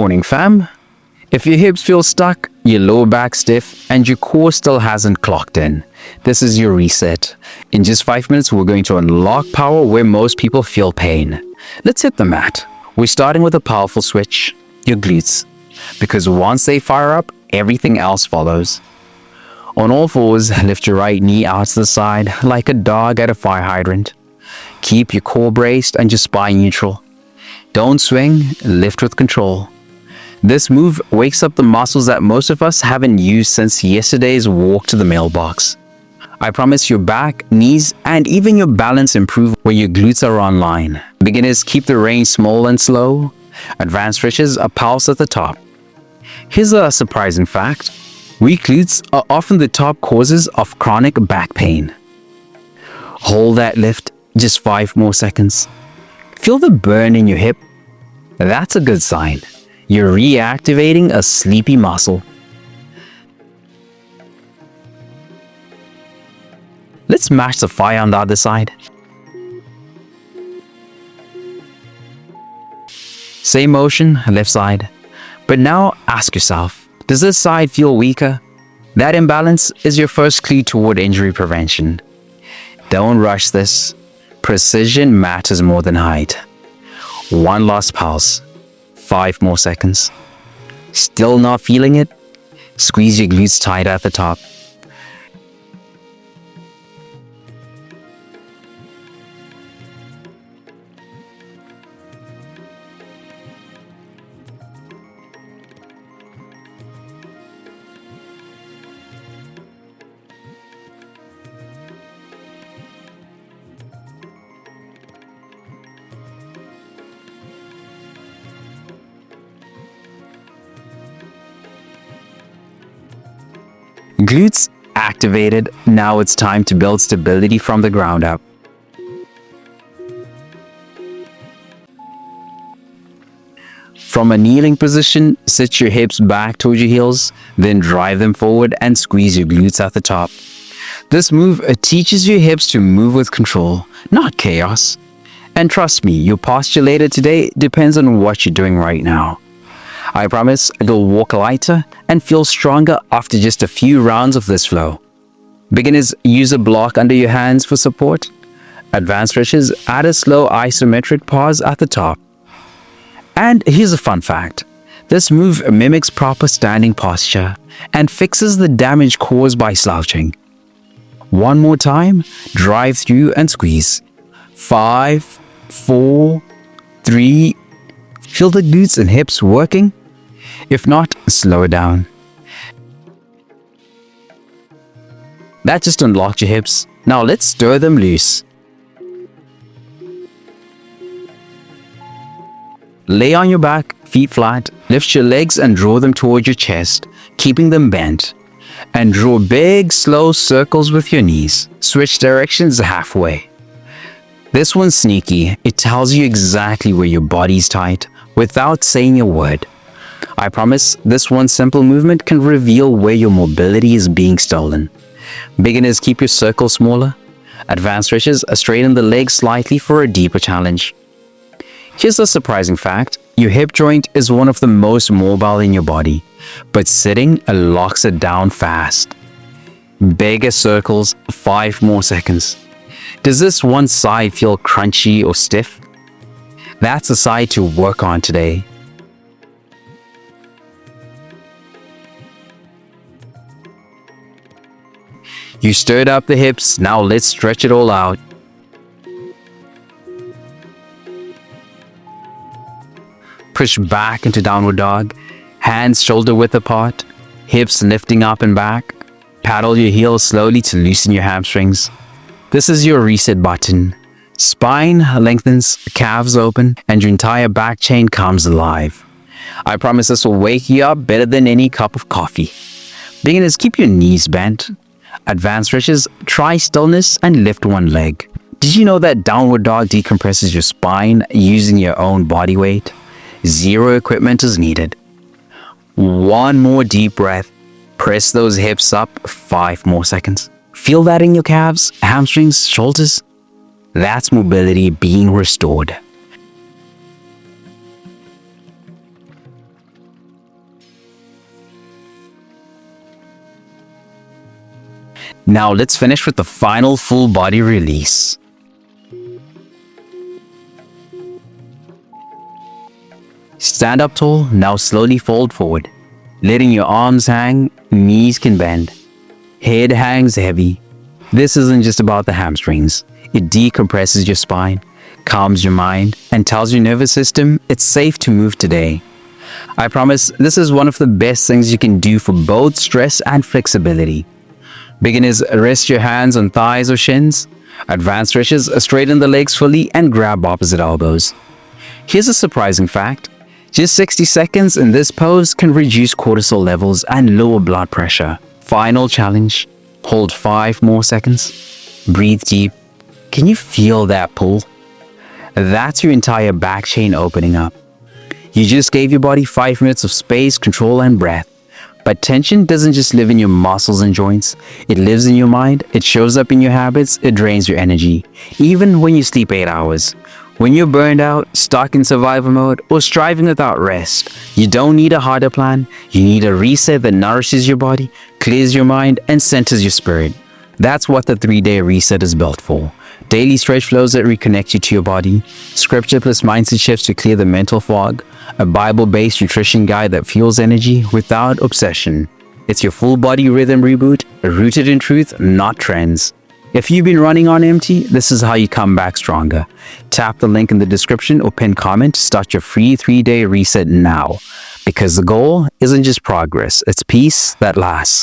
morning, fam. If your hips feel stuck, your lower back stiff, and your core still hasn't clocked in, this is your reset. In just 5 minutes, we're going to unlock power where most people feel pain. Let's hit the mat. We're starting with a powerful switch, your glutes, because once they fire up, everything else follows. On all fours, lift your right knee out to the side like a dog at a fire hydrant. Keep your core braced and your spine neutral. Don't swing, lift with control. This move wakes up the muscles that most of us haven't used since yesterday's walk to the mailbox. I promise your back, knees, and even your balance improve when your glutes are online. Beginners, keep the range small and slow. Advanced stretches are pulse at the top. Here's a surprising fact. Weak glutes are often the top causes of chronic back pain. Hold that lift, just 5 more seconds. Feel the burn in your hip? That's a good sign. You're reactivating a sleepy muscle. Let's match the fire on the other side. Same motion, left side. But now ask yourself, does this side feel weaker? That imbalance is your first clue toward injury prevention. Don't rush this. Precision matters more than height. One last pulse. 5 more seconds. Still not feeling it? Squeeze your glutes tight at the top. Glutes activated, now it's time to build stability from the ground up. From a kneeling position, sit your hips back towards your heels, then drive them forward and squeeze your glutes at the top. This move teaches your hips to move with control, not chaos. And trust me, your posture later today depends on what you're doing right now. I promise you'll walk lighter and feel stronger after just a few rounds of this flow. Beginners, use a block under your hands for support. Advanced stretches, add a slow isometric pause at the top. And here's a fun fact. This move mimics proper standing posture and fixes the damage caused by slouching. One more time, drive through and squeeze. 5, 4, 3. Feel the glutes and hips working? If not, slow it down. That just unlocked your hips. Now let's stir them loose. Lay on your back, feet flat, lift your legs and draw them toward your chest, keeping them bent. And draw big, slow circles with your knees. Switch directions halfway. This one's sneaky. It tells you exactly where your body's tight without saying a word. I promise this one simple movement can reveal where your mobility is being stolen. Beginners, keep your circle smaller. Advanced stretches, straighten the legs slightly for a deeper challenge. Here's a surprising fact. Your hip joint is one of the most mobile in your body, but sitting locks it down fast. Bigger circles, 5 more seconds. Does this one side feel crunchy or stiff? That's the side to work on today. You stirred up the hips, now let's stretch it all out. Push back into downward dog, hands shoulder width apart, hips lifting up and back. Paddle your heels slowly to loosen your hamstrings. This is your reset button. Spine lengthens, calves open, and your entire back chain comes alive. I promise this will wake you up better than any cup of coffee. Beginners, keep your knees bent. Advanced stretches, try stillness and lift one leg. Did you know that downward dog decompresses your spine using your own body weight? 0 equipment is needed. One more deep breath. Press those hips up, 5 more seconds. Feel that in your calves, hamstrings, shoulders? That's mobility being restored. Now let's finish with the final full body release. Stand up tall, now slowly fold forward. Letting your arms hang, knees can bend. Head hangs heavy. This isn't just about the hamstrings. It decompresses your spine, calms your mind, and tells your nervous system it's safe to move today. I promise this is one of the best things you can do for both stress and flexibility. Beginners, rest your hands on thighs or shins. Advanced stretches, straighten the legs fully and grab opposite elbows. Here's a surprising fact. Just 60 seconds in this pose can reduce cortisol levels and lower blood pressure. Final challenge. Hold 5 more seconds. Breathe deep. Can you feel that pull? That's your entire back chain opening up. You just gave your body 5 minutes of space, control, and breath. But tension doesn't just live in your muscles and joints. It lives in your mind. It shows up in your habits. It drains your energy. Even when you sleep 8 hours. When you're burned out, stuck in survival mode, or striving without rest, you don't need a harder plan. You need a reset that nourishes your body, clears your mind, and centers your spirit. That's what the 3-day reset is built for. Daily stretch flows that reconnect you to your body, scripture plus mindset shifts to clear the mental fog, a Bible-based nutrition guide that fuels energy without obsession. It's your full body rhythm reboot, rooted in truth, not trends. If you've been running on empty, this is how you come back stronger. Tap the link in the description or pinned comment to start your free 3-day reset now. Because the goal isn't just progress, it's peace that lasts.